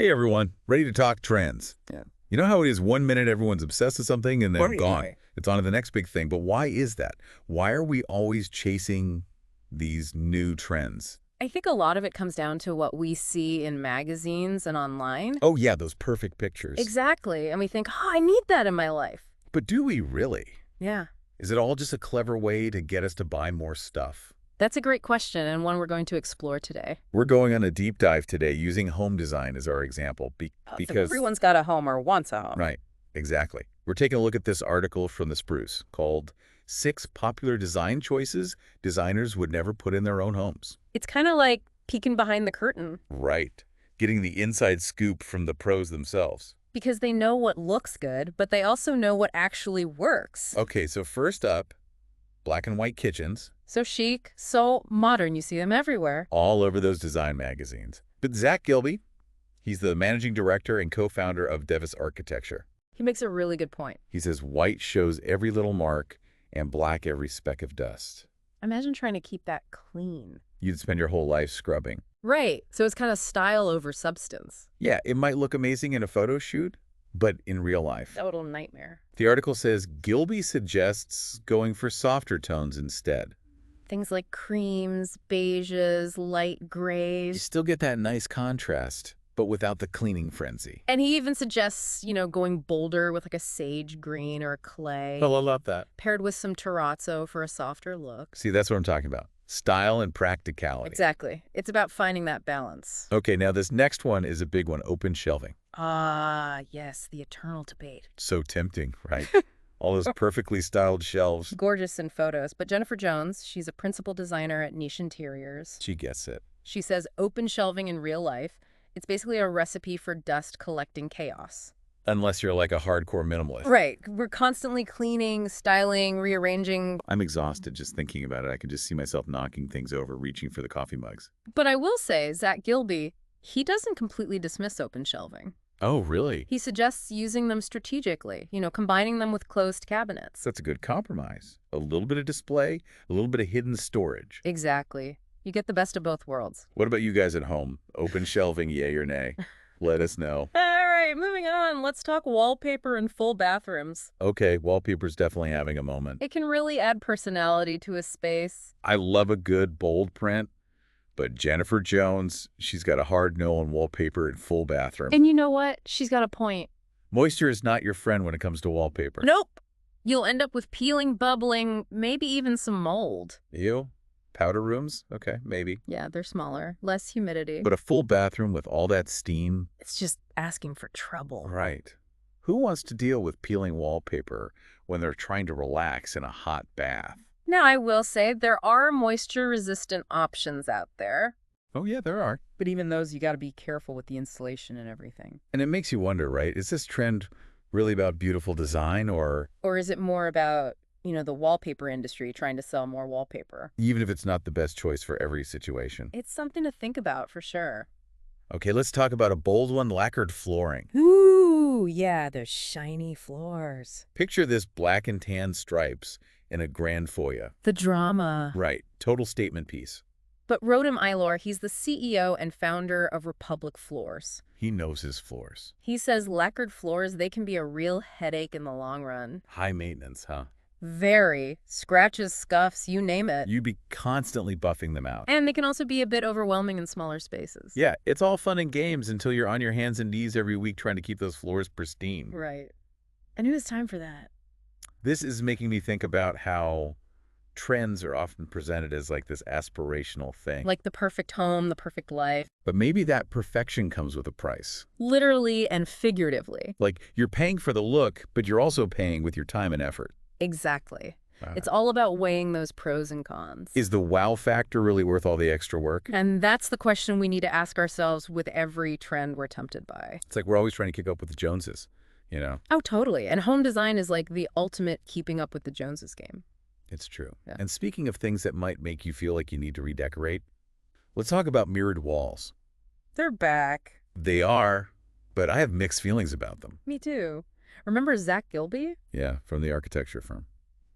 Hey everyone, ready to talk trends. Yeah. You know how it is 1 minute everyone's obsessed with something and then gone. Right. It's on to the next big thing. But why is that? Why are we always chasing these new trends? I think a lot of it comes down to what we see in magazines and online. Oh yeah, those perfect pictures. Exactly. And we think, oh, I need that in my life. But do we really? Yeah. Is it all just a clever way to get us to buy more stuff? That's a great question and one we're going to explore today. We're going on a deep dive today using home design as our example So because... everyone's got a home or wants a home. Right, exactly. We're taking a look at this article from The Spruce called 6 Popular Design Choices Designers Would Never Put in Their Own Homes. It's kind of like peeking behind the curtain. Right. Getting the inside scoop from the pros themselves. Because they know what looks good, but they also know what actually works. Okay, so first up, black and white kitchens. So chic, so modern, you see them everywhere. All over those design magazines. But Zach Gilby, he's the managing director and co-founder of Devis Architecture. He makes a really good point. He says white shows every little mark and black every speck of dust. Imagine trying to keep that clean. You'd spend your whole life scrubbing. Right. So it's kind of style over substance. Yeah, it might look amazing in a photo shoot, but in real life. Total nightmare. The article says Gilby suggests going for softer tones instead. Things like creams, beiges, light You grays. still get that nice contrast, but without the cleaning frenzy. And he even suggests, going bolder with like a sage green or a clay, Oh, I love that. paired with some terrazzo for a softer look. See, that's what I'm talking about. Style and practicality. Exactly. It's about finding that balance. Okay, now this next one is a big one, open shelving. Ah, yes, the eternal debate. So tempting, right? All those perfectly styled shelves. Gorgeous in photos, but Jennifer Jones, she's a principal designer at Niche Interiors. She gets it. She says open shelving in real life, it's basically a recipe for dust collecting chaos. Unless you're like a hardcore minimalist. Right. We're constantly cleaning, styling, rearranging. I'm exhausted just thinking about it. I can just see myself knocking things over, reaching for the coffee mugs. But I will say, Zach Gilby, he doesn't completely dismiss open shelving. Oh, really? He suggests using them strategically, combining them with closed cabinets. That's a good compromise. A little bit of display, a little bit of hidden storage. Exactly. You get the best of both worlds. What about you guys at home? Open shelving, yay or nay? Let us know. All right, moving on. Let's talk wallpaper in full bathrooms. Okay, wallpaper's definitely having a moment. It can really add personality to a space. I love a good bold print, but Jennifer Jones, she's got a hard no on wallpaper in full bathroom. And you know what? She's got a point. Moisture is not your friend when it comes to wallpaper. Nope. You'll end up with peeling, bubbling, maybe even some mold. Ew. Powder rooms? Okay, maybe. Yeah, they're smaller, less humidity. But a full bathroom with all that steam? It's just asking for trouble. Right. Who wants to deal with peeling wallpaper when they're trying to relax in a hot bath? Now, I will say there are moisture-resistant options out there. Oh, yeah, there are. But even those, you got to be careful with the insulation and everything. And it makes you wonder, right? Is this trend really about beautiful design or is it more about, the wallpaper industry trying to sell more wallpaper? even if it's not the best choice for every situation? It's something to think about for sure. Okay, let's talk about a bold one, lacquered flooring. Ooh, yeah, those shiny floors. Picture this black and tan stripes in a grand foyer. The drama. Right, total statement piece. But Rotem Eilor, he's the CEO and founder of Republic Floors. He knows his floors. He says lacquered floors, they can be a real headache in the long run. High maintenance, huh? Very. Scratches, scuffs, you name it. You'd be constantly buffing them out. And they can also be a bit overwhelming in smaller spaces. Yeah, it's all fun and games until you're on your hands and knees every week trying to keep those floors pristine. Right. And who has time for that? This is making me think about how trends are often presented as like this aspirational thing. Like the perfect home, the perfect life. But maybe that perfection comes with a price. Literally and figuratively. Like you're paying for the look, but you're also paying with your time and effort. Exactly. It's all about weighing those pros and cons. Is the wow factor really worth all the extra work? And that's the question we need to ask ourselves with every trend we're tempted by. It's like we're always trying to keep up with the Joneses, Oh, totally. And home design is like the ultimate keeping up with the Joneses game. It's true. Yeah. And speaking of things that might make you feel like you need to redecorate, let's talk about mirrored walls. They're back. They are, but I have mixed feelings about them. Me too. Remember Zach Gilby? Yeah, from the architecture firm.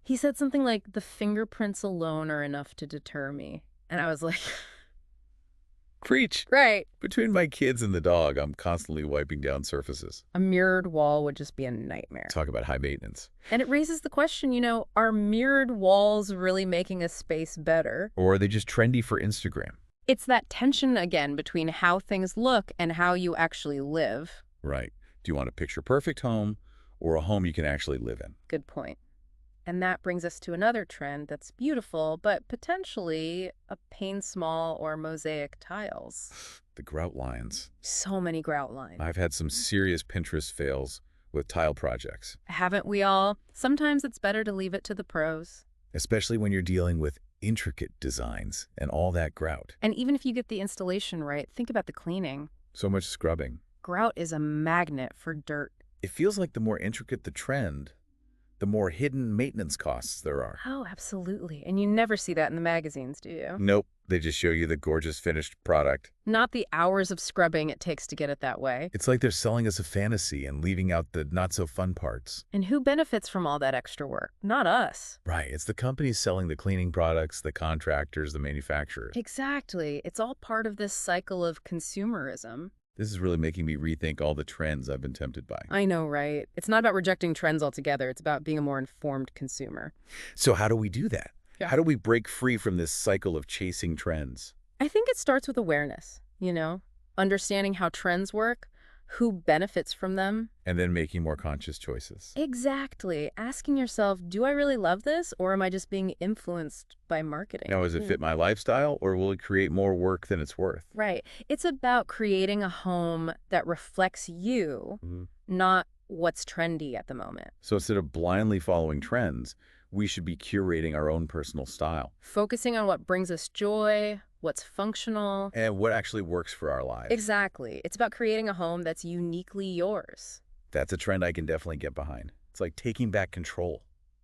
He said something like, the fingerprints alone are enough to deter me. And I was like, Preach! Right. Between my kids and the dog, I'm constantly wiping down surfaces. A mirrored wall would just be a nightmare. Talk about high maintenance. And it raises the question, are mirrored walls really making a space better? Or are they just trendy for Instagram? It's that tension again between how things look and how you actually live. Right. Do you want a picture-perfect home or a home you can actually live in? Good point. And that brings us to another trend that's beautiful, but potentially a pain small or mosaic tiles. The grout lines. So many grout lines. I've had some serious Pinterest fails with tile projects. Haven't we all? Sometimes it's better to leave it to the pros. Especially when you're dealing with intricate designs and all that grout. And even if you get the installation right, think about the cleaning. So much scrubbing. Grout is a magnet for dirt. It feels like the more intricate the trend, the more hidden maintenance costs there are. Oh, absolutely. And you never see that in the magazines, do you? Nope, they just show you the gorgeous finished product. Not the hours of scrubbing it takes to get it that way. It's like they're selling us a fantasy and leaving out the not-so-fun parts. And who benefits from all that extra work? Not us. Right, it's the companies selling the cleaning products, the contractors, the manufacturers. Exactly. It's all part of this cycle of consumerism. This is really making me rethink all the trends I've been tempted by. I know, right? It's not about rejecting trends altogether. It's about being a more informed consumer. So how do we do that? Yeah. How do we break free from this cycle of chasing trends? I think it starts with awareness, understanding how trends work, who benefits from them. And then making more conscious choices. Exactly. Asking yourself, do I really love this, or am I just being influenced by marketing? Now, does it fit my lifestyle, or will it create more work than it's worth? Right. It's about creating a home that reflects you, not what's trendy at the moment. So instead of blindly following trends, we should be curating our own personal style. Focusing on what brings us joy, what's functional. And what actually works for our lives. Exactly. It's about creating a home that's uniquely yours. That's a trend I can definitely get behind. It's like taking back control,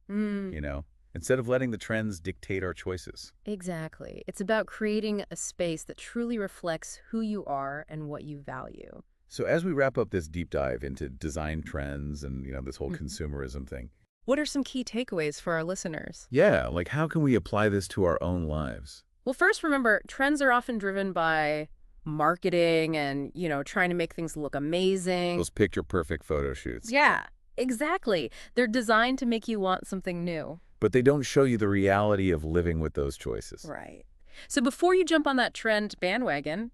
instead of letting the trends dictate our choices. Exactly. It's about creating a space that truly reflects who you are and what you value. So as we wrap up this deep dive into design trends and, this whole consumerism thing. What are some key takeaways for our listeners? Yeah, like how can we apply this to our own lives? Well, first, remember, trends are often driven by marketing and, trying to make things look amazing. Those picture-perfect photo shoots. Yeah, exactly. They're designed to make you want something new. But they don't show you the reality of living with those choices. Right. So before you jump on that trend bandwagon,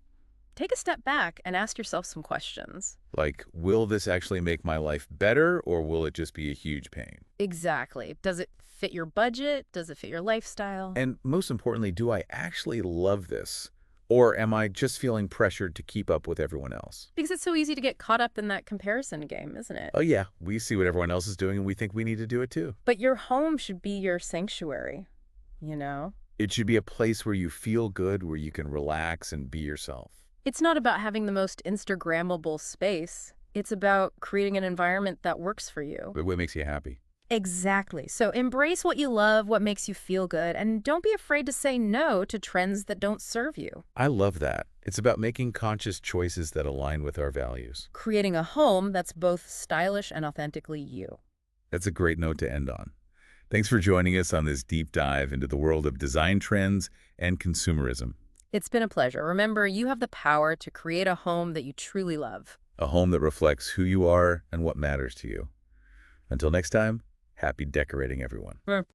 take a step back and ask yourself some questions. Like, will this actually make my life better, or will it just be a huge pain? Exactly. Does it fit your budget? Does it fit your lifestyle? And most importantly, do I actually love this? Or am I just feeling pressured to keep up with everyone else? Because it's so easy to get caught up in that comparison game, isn't it? Oh yeah, we see what everyone else is doing and we think we need to do it too. But your home should be your sanctuary, It should be a place where you feel good, where you can relax and be yourself. It's not about having the most Instagrammable space. It's about creating an environment that works for you. But what makes you happy? Exactly. So embrace what you love, what makes you feel good, and don't be afraid to say no to trends that don't serve you. I love that. It's about making conscious choices that align with our values. Creating a home that's both stylish and authentically you. That's a great note to end on. Thanks for joining us on this deep dive into the world of design trends and consumerism. It's been a pleasure. Remember, you have the power to create a home that you truly love. A home that reflects who you are and what matters to you. Until next time, happy decorating, everyone.